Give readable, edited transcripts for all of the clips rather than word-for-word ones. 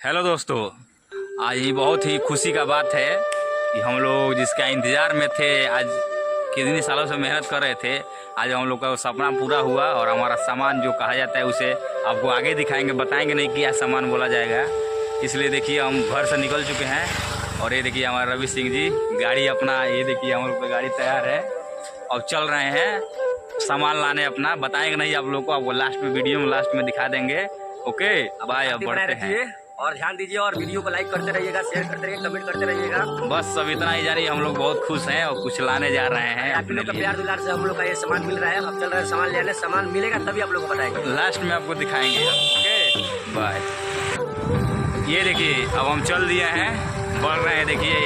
Hello दोस्तों, आज ये बहुत ही खुशी का बात है कि हम लोग जिसका इंतज़ार में थे, आज कितने सालों से मेहनत कर रहे थे, आज हम लोग का सपना पूरा हुआ और हमारा सामान जो कहा जाता है उसे आपको आगे दिखाएंगे, बताएंगे नहीं क्या सामान बोला जाएगा। इसलिए देखिए हम घर से निकल चुके हैं और ये देखिए हमारा रवि सिंह जी गाड़ी अपना, ये देखिए हम लोग का गाड़ी तैयार है। अब चल रहे हैं सामान लाने अपना, बताएंगे नहीं आप लोग को, आपको लास्ट में वीडियो में लास्ट में दिखा देंगे। ओके, अब आए अब बढ़ते हैं और ध्यान दीजिए और वीडियो को लाइक करते रहिएगा, शेयर करते रहिएगा, कमेंट करते रहिएगा। बस सब इतना ही जारी, हम लोग बहुत खुश हैं और कुछ लाने जा रहे हैं। आप लोग का प्यार दुलार से हम लोग का ये सामान मिल रहा है। अब चल रहे हैं सामान लेने, सामान मिलेगा तभी आप लोग को बताएंगे, लास्ट में आपको दिखाएंगे। Okay bye. ये देखिए अब हम चल दिए हैं, बढ़ रहे हैं। देखिए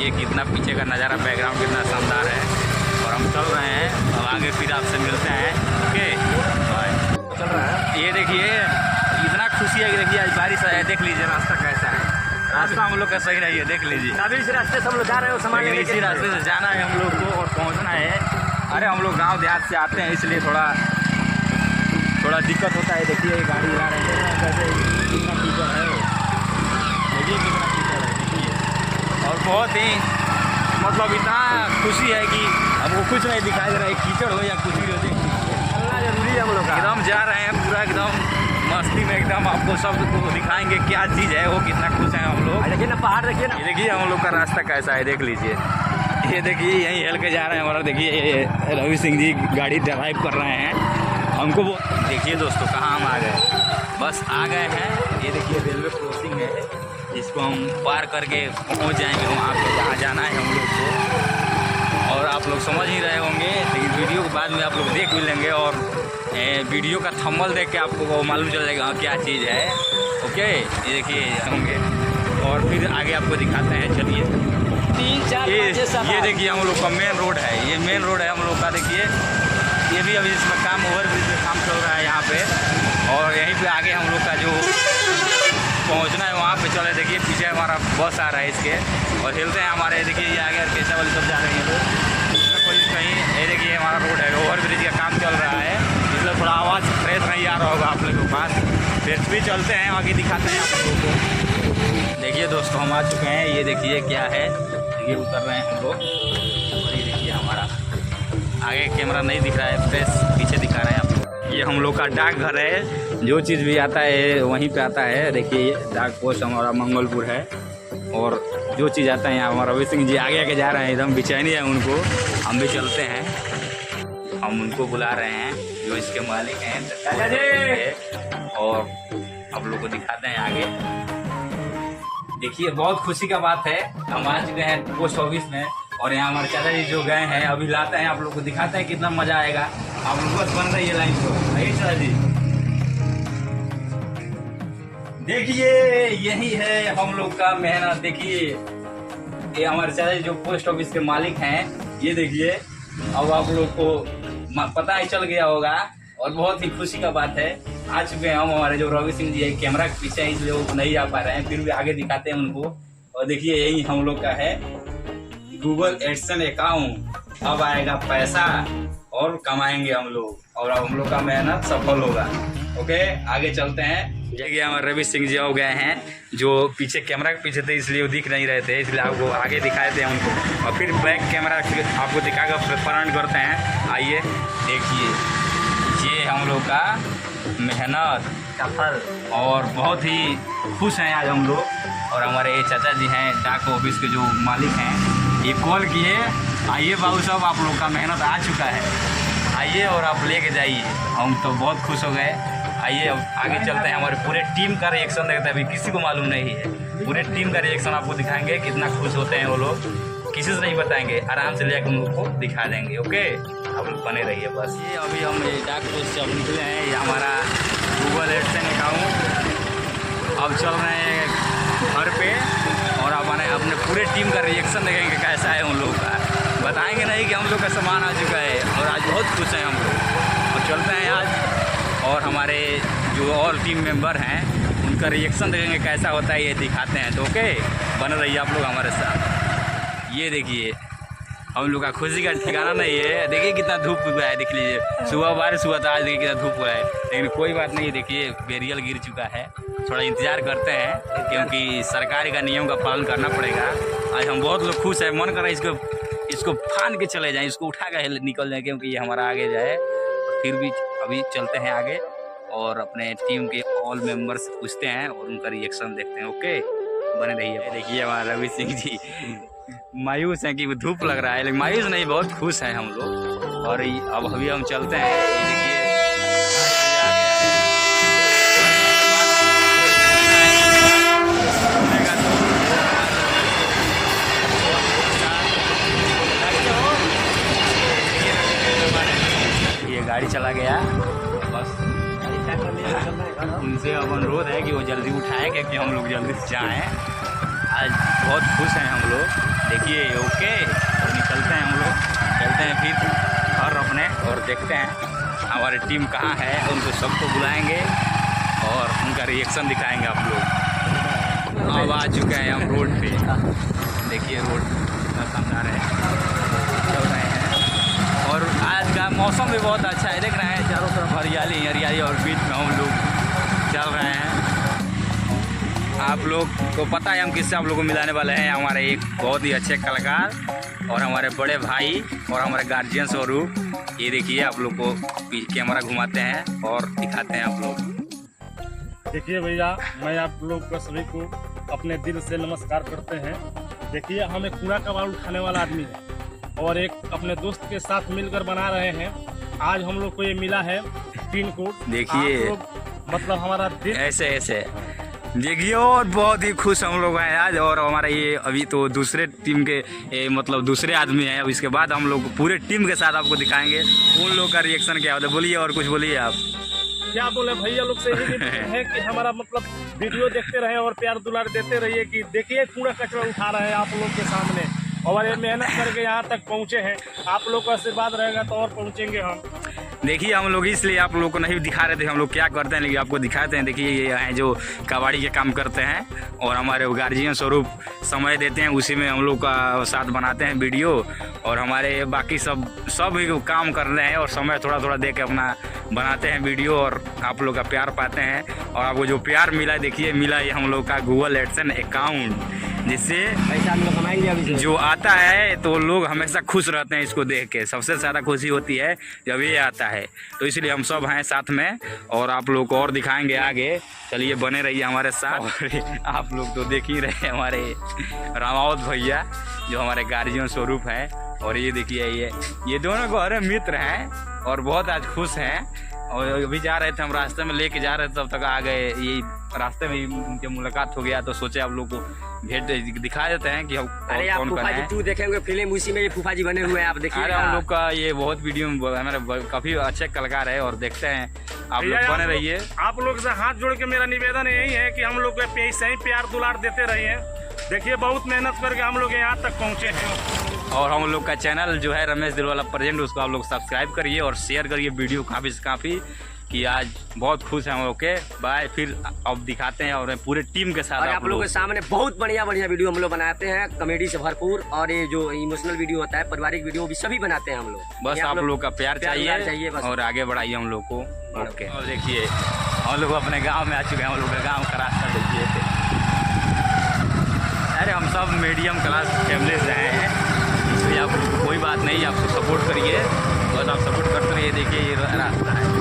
ये कितना पीछे का नज़ारा, बैकग्राउंड कितना शानदार है और हम चल रहे हैं। अब आगे फिर आपसे मिलते हैं। Okay bye. चल रहा है। ये देखिए इतना खुशी है कि देखिए आज बारिश है, देख लीजिए रास्ता कैसा है। रास्ता हम लोग का सही नहीं है, देख लीजिए। अभी इस रास्ते से हम लोग जा रहे हो सामान लेने, इसी रास्ते से जाना है हम लोग को और पहुंचना है। अरे हम लोग गांव देहात से आते हैं, इसलिए थोड़ा दिक्कत होता है। देखिए ये गाड़ी ला रहे हैं, कैसे कितना कीचड़ है, देखिए कितना कीचड़ है, देखिए। और बहुत ही मतलब इतना खुशी है कि हमको कुछ नहीं दिखाई दे रहा है, कीचड़ हो या कुछ भी हो, चलना जरूरी है हम लोग का। एकदम जा रहे हैं पूरा एकदम मस्ती में, एकदम आपको सब को दिखाएंगे क्या चीज़ है वो, कितना खुश हैं हम लोग। देखिए ना पहाड़, देखिए ना, ये देखिए हम लोग का रास्ता कैसा है, देख लीजिए। ये देखिए यहीं हेल के जा रहे हैं हमारा। देखिए ये रवि सिंह जी गाड़ी ड्राइव कर रहे हैं हमको। वो देखिए दोस्तों कहाँ हम आ गए, बस आ गए हैं। ये देखिए रेलवे क्रॉसिंग है, इसको हम पार करके पहुँच जाएंगे वहाँ पे जहाँ जाना है हम लोग को। और आप लोग समझ ही रहे होंगे, लेकिन वीडियो के बाद में आप लोग देख भी लेंगे और वीडियो का थंबनेल देख के आपको मालूम चल जाएगा क्या चीज़ है। ओके, ये देखिए होंगे और फिर आगे आपको दिखाते हैं। चलिए 3-4 ये देखिए हम लोग का मेन रोड है, ये मेन रोड है हम लोग का। देखिए ये भी अभी इसमें काम ओवरब्रिज में काम चल रहा है यहाँ पे, और यहीं पे आगे हम लोग का जो पहुँचना है वहाँ पे चले। देखिए पीछे हमारा बस आ रहा है इसके, और हिलते हैं हमारे। देखिए ये आगे ऑर्केस्ट्रा वाले सब जा रहे हैं लोग, इसमें कोई कहीं। ये देखिए हमारा रोड है, ओवरब्रिज का काम चल रहा है, इसलिए थोड़ा आवाज़ फ्रेश नहीं आ रहा होगा आप लोगों के पास। फिर भी चलते हैं आगे, दिखाते हैं आप लोगों को। देखिए दोस्तों हम आ चुके हैं, ये देखिए क्या है, ये उतर रहे हैं हम लोग। और ये देखिए हमारा आगे कैमरा नहीं दिख रहा है, फ्रेश पीछे दिखा रहे हैं आप लोग। ये हम लोग का डाकघर है, जो चीज़ भी आता है वहीं पे आता है। देखिए ये डाक पोस्ट हमारा मंगलपुर है, और जो चीज़ आता है यहाँ हमारा रवि सिंह जी आगे आगे जा रहे हैं, एकदम बेचैनी है उनको। हम भी चलते हैं, हम उनको बुला रहे हैं जो इसके मालिक हैं, और आप लोग को दिखाते हैं आगे। देखिए बहुत खुशी का बात है, हम आ चुके हैं पोस्ट ऑफिस में, और यहाँ हमारे चाचा जी जो गए हैं अभी लाते हैं, आप लोग को दिखाते हैं कितना मजा आएगा। आप लोग बस बन रही है लाइन को, नहीं चाचा जी। देखिए यही है हम लोग का मेहनत। देखिए ये हमारे चाचा जी जो पोस्ट ऑफिस के मालिक हैं, ये देखिए। अब आप लोग को पता ही चल गया होगा, और बहुत ही खुशी का बात है। आ चुके हैं हम, हमारे जो रवि सिंह जी है कैमरा के पीछे हैं, इसलिए वो नहीं आ पा रहे हैं, फिर भी आगे दिखाते हैं उनको। और देखिए यही हम लोग का है गूगल एडसेंस अकाउंट। अब आएगा पैसा और कमाएंगे हम लोग, और अब हम लोग का मेहनत सफल होगा। ओके आगे चलते हैं। देखिए हमारे रवि सिंह जी हो गए हैं, जो पीछे कैमरा के पीछे थे इसलिए वो दिख नहीं रहे थे, इसलिए आपको आगे दिखाए थे उनको, और फिर बैक कैमरा आपको दिखाकर फ्रंट करते हैं। आइए देखिए, ये हम लोग का मेहनत सफल, और बहुत ही खुश हैं आज हम लोग। और हमारे ये चाचा जी हैं डाक ऑफिस के जो मालिक हैं, ये कॉल किए, आइए बाबू साहब आप लोग का मेहनत आ चुका है, आइए और आप लेके जाइए। हम तो बहुत खुश हो गए। आइए अब आगे चलते हैं, हमारे पूरे टीम का रिएक्शन देखते हैं, अभी किसी को मालूम नहीं है। पूरे टीम का रिएक्शन आपको दिखाएंगे, कितना खुश होते हैं वो लोग, किसी से नहीं बताएंगे, आराम से लेकर उन लोग को दिखा देंगे। ओके आप लोग बने रहिए बस। ये अभी हम डाक पोस्ट से अब निकले हैं, ये हमारा गूगल एडसेंस अकाउंट। अब चल रहे हैं घर पे, और अपने पूरे टीम का रिएक्शन देखेंगे कैसा है उन लोगों का, बताएंगे नहीं कि हम लोग का सामान आ चुका है, और आज बहुत खुश हैं हम लोग। और चलते हैं आज, और हमारे जो और टीम मेंबर हैं उनका रिएक्शन देखेंगे कैसा होता है, ये दिखाते हैं। तो ओके बने रहिए आप लोग हमारे साथ। ये देखिए हम लोग का खुशी का ठिकाना नहीं है। देखिए कितना धूप हुआ है, देख लीजिए। सुबह बारिश हुआ था, आज देखिए कितना धूप हुआ है, लेकिन कोई बात नहीं। देखिए बेरियल गिर चुका है, थोड़ा इंतजार करते हैं क्योंकि सरकार का नियम का पालन करना पड़ेगा। आज हम बहुत लोग खुश हैं, मन कर रहा है इसको फान के चले जाएं, इसको उठा के निकल जाए क्योंकि ये हमारा आगे जाए। फिर भी अभी चलते हैं आगे और अपने टीम के ऑल मेंबर्स पूछते हैं और उनका रिएक्शन देखते हैं। ओके, बने रहिए। देखिए हमारा रवि सिंह जी मायूस हैं कि धूप लग रहा है, लेकिन मायूस नहीं, बहुत खुश हैं हम लोग। और अब अभी हम चलते हैं। ये देखिए ये गाड़ी चला गया, बस उनसे अब अनुरोध है कि वो जल्दी उठाएं क्योंकि हम लोग जल्दी से जाएं। आज बहुत खुश हैं हम लोग। देखिए ओके, और निकलते हैं हम लोग, चलते हैं फिर घर अपने और देखते हैं हमारी टीम कहाँ है। उनको सबको बुलाएंगे और उनका रिएक्शन दिखाएंगे आप लोग। अब आ चुके हैं हम रोड पे, देखिए रोड कितना शानदार है, चल रहे हैं। और आज का मौसम भी बहुत अच्छा है, देख रहे हैं चारों तरफ हरियाली हरियाली और बीच में हम लोग चल रहे हैं। आप लोग को पता है हम किससे आप लोग को मिलाने वाले हैं, हमारे एक बहुत ही अच्छे कलाकार और हमारे बड़े भाई और हमारे गार्जियन स्वरूप। ये देखिए आप लोग को कैमरा घुमाते हैं और दिखाते हैं आप लोग। देखिए भैया, मैं आप लोग को सभी को अपने दिल से नमस्कार करते हैं। देखिए हम एक कूड़ा कबाड़ उठाने वाला आदमी है और एक अपने दोस्त के साथ मिलकर बना रहे हैं। आज हम लोग को ये मिला है पिन कोड। देखिए मतलब हमारा दिल ऐसे देखिए, और बहुत ही खुश हम लोग हैं आज। और हमारा ये अभी तो दूसरे टीम के मतलब दूसरे आदमी हैं, अब इसके बाद हम लोग पूरे टीम के साथ आपको दिखाएंगे उन लोग का रिएक्शन क्या होता है। बोलिए और कुछ बोलिए आप। क्या बोले भैया लोग से यही है कि हमारा मतलब वीडियो देखते रहे और प्यार दुलार देते रहिए। कि देखिए कूड़ा कचरा उठा रहे हैं आप लोग के सामने और ये मेहनत करके यहाँ तक पहुँचे हैं। आप लोग का आशीर्वाद रहेगा तो और पहुँचेंगे हम। देखिए हम लोग इसलिए आप लोग को नहीं दिखा रहे थे हम लोग क्या करते हैं, लेकिन आपको दिखाते हैं। देखिए ये हैं जो कबाड़ी के काम करते हैं और हमारे गार्जियन स्वरूप समय देते हैं, उसी में हम लोग का साथ बनाते हैं वीडियो। और हमारे बाकी सब काम कर रहे हैं और समय थोड़ा थोड़ा दे के अपना बनाते हैं वीडियो और आप लोग का प्यार पाते हैं। और आपको जो प्यार मिला, देखिए मिला ये हम लोग का गूगल एडसेंस अकाउंट, जिससे पैसा हम लोग कमाएंगे अभी जो आता है तो लोग हमेशा खुश रहते हैं इसको देख के। सबसे ज़्यादा खुशी होती है जब ये आता है, तो इसलिए हम सब हैं साथ में और आप लोग को और दिखाएंगे आगे। चलिए बने रहिए हमारे साथ। और आप लोग तो देख ही रहे हमारे रामावत भैया जो हमारे गार्जियन स्वरूप हैं। और ये देखिए ये दोनों गहरे मित्र हैं और बहुत आज खुश हैं। और अभी जा रहे थे हम, रास्ते में लेके जा रहे थे, तब तक आ गए। ये रास्ते में उनके मुलाकात हो गया तो सोचे आप लोग को भेंट दिखा देते हैं कि हम कौन कौन है। तू देखेंगे फिल्म, उसी में ये फूफा जी बने हुए हैं, आप देखिए। अरे हम लोग का ये बहुत वीडियो हमारे काफी अच्छे कलाकार है और देखते हैं आप लोग बने रहिए। आप लोग से हाथ जोड़ के मेरा निवेदन यही है कि हम लोग को ऐसे ही प्यार दुलार देते रहिए। देखिए बहुत मेहनत करके हम लोग यहाँ तक पहुँचे हैं। और हम लोग का चैनल जो है रमेश दिलवाला प्रेजेंट, उसको आप लोग सब्सक्राइब करिए और शेयर करिए वीडियो काफ़ी से काफ़ी। कि आज बहुत खुश हैं। ओके बाय, फिर अब दिखाते हैं और पूरे टीम के साथ आप लोगों के सामने बहुत बढ़िया वीडियो हम लोग बनाते हैं, कॉमेडी से भरपूर। और ये जो इमोशनल वीडियो होता है, पारिवारिक वीडियो भी सभी बनाते हैं हम लोग। बस आप लोग का प्यार चाहिए बस, और आगे बढ़ाइए हम लोग को। ओके और देखिए हम लोग अपने गाँव में आ चुके हैं। हम लोग का गाँव का रास्ता देखिए। अरे हम सब मीडियम क्लास फैमिली से आए हैं, इसलिए आप कोई बात नहीं, आप सपोर्ट करिए, बस आप सपोर्ट करते रहिए। देखिए ये रास्ता है हम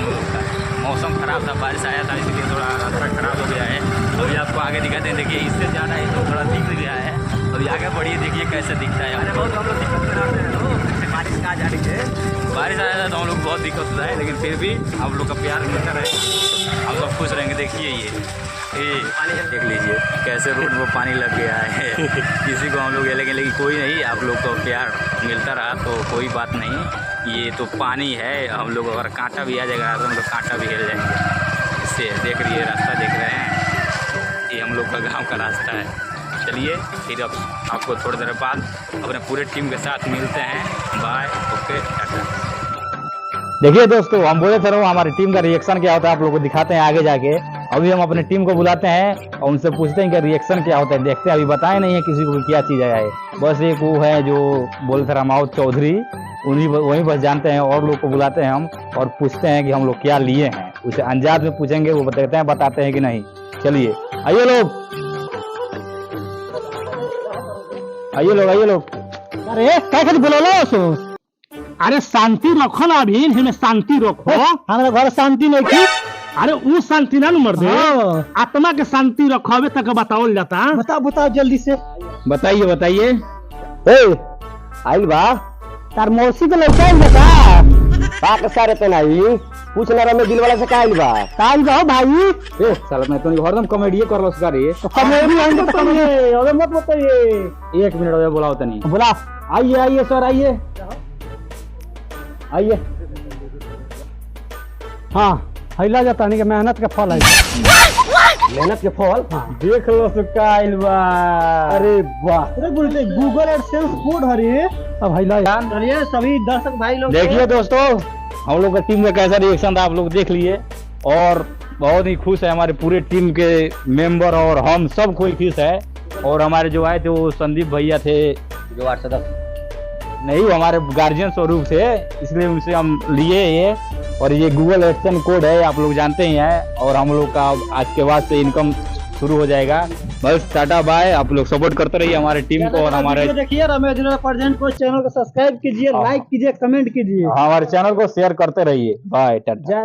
लोग का। मौसम ख़राब था, बारिश आया था, इसलिए थोड़ा रास्ता ख़राब हो गया है। अभी आपको आगे दिखाते हैं। देखिए इससे ज़्यादा है तो थोड़ा दिख गया है। अभी आगे बढ़िए, देखिए कैसे दिखता है। अरे बहुत हम लोग दिक्कत में रहते हैं, बारिश का जा रही है। बारिश आया था तो हम लोग बहुत दिक्कत होता है, लेकिन फिर भी आप लोग का प्यार मिलता रहे, आप लोग खुश रहेंगे। देखिए ये देख लीजिए कैसे रोड में पानी लग गया है। किसी को हम लोग ये लेकिन कोई नहीं, आप लोग को प्यार मिलता रहा तो कोई बात नहीं। ये तो पानी है, हम लोग अगर कांटा भी आ जाएगा तो हम लोग कांटा भी हिल जाएंगे इससे। देख रही है रास्ता, देख रहे हैं, ये हम लोग का गांव का रास्ता है। चलिए फिर अब आपको थोड़ी देर बाद अपने पूरे टीम के साथ मिलते हैं। Bye, okay, tata. देखिए दोस्तों, हम बोले थे हमारी टीम का रिएक्शन क्या होता है आप लोगों को दिखाते हैं आगे जाके। अभी हम अपने टीम को बुलाते हैं और उनसे पूछते हैं कि रिएक्शन क्या होता है, देखते हैं। अभी बताए नहीं है किसी को कि क्या चीज़ है। बस एक वो है जो बोल थे रामावत चौधरी, उन्हीं वहीं बस जानते हैं। और लोग को बुलाते हैं हम और पूछते हैं कि हम लोग क्या लिए हैं। उसे अंदाज में पूछेंगे, वो बताते हैं कि नहीं। चलिए आइए लोग, आइए लोग। अरे क्या कर बोलो लो सो? अरे शांति रखो ना, अभी हमें शांति रखो। हमारे घर शांति नहीं थी। अरे वो शांति ना मर दे, आत्मा के शांति रखो। अभी तक बताओ जाता। बताओ जल्दी से बताइए। आई बा तार मौसी के लड़का है बता का सारे तो नहीं पूछना रहा। मैं दिल वाला से काइल बा भाई। ए साला मैं तो हरदम कॉमेडी कर लो सर। ये तो कॉमेडी हम बताइए, अरे मत बताइए। 1 मिनट हो बुलाओ तनी। बुला। आइए सर, आइए। हाँ हैला जाता नहीं कि मेहनत का फल है। मेहनत के फल देख लो सुकाइल बा। अरे वाह, अरे बोलते गूगल एडसेंस कोड हरी। अब हैला अरे सभी दर्शक भाई लोग देखिए दोस्तों, हम लोग का टीम का कैसा रिएक्शन था आप लोग देख लिए। और बहुत ही खुश है हमारे पूरे टीम के मेंबर और हम सब कोई खुश है। और हमारे जो आए थे वो संदीप भैया थे, जो 8 सदस्य नहीं वो हमारे गार्जियन स्वरूप थे, इसलिए उनसे हम लिए ये। और ये गूगल एडसेंस कोड है, आप लोग जानते ही हैं। और हम लोग का आज के बाद से इनकम शुरू हो जाएगा। बस टाटा बाय। आप लोग सपोर्ट करते रहिए हमारे टीम को। और हमारे देखिए रमेश प्रेजेंट को चैनल को सब्सक्राइब कीजिए, लाइक कीजिए, कमेंट कीजिए, हमारे चैनल को शेयर करते रहिए। बाय टाटा।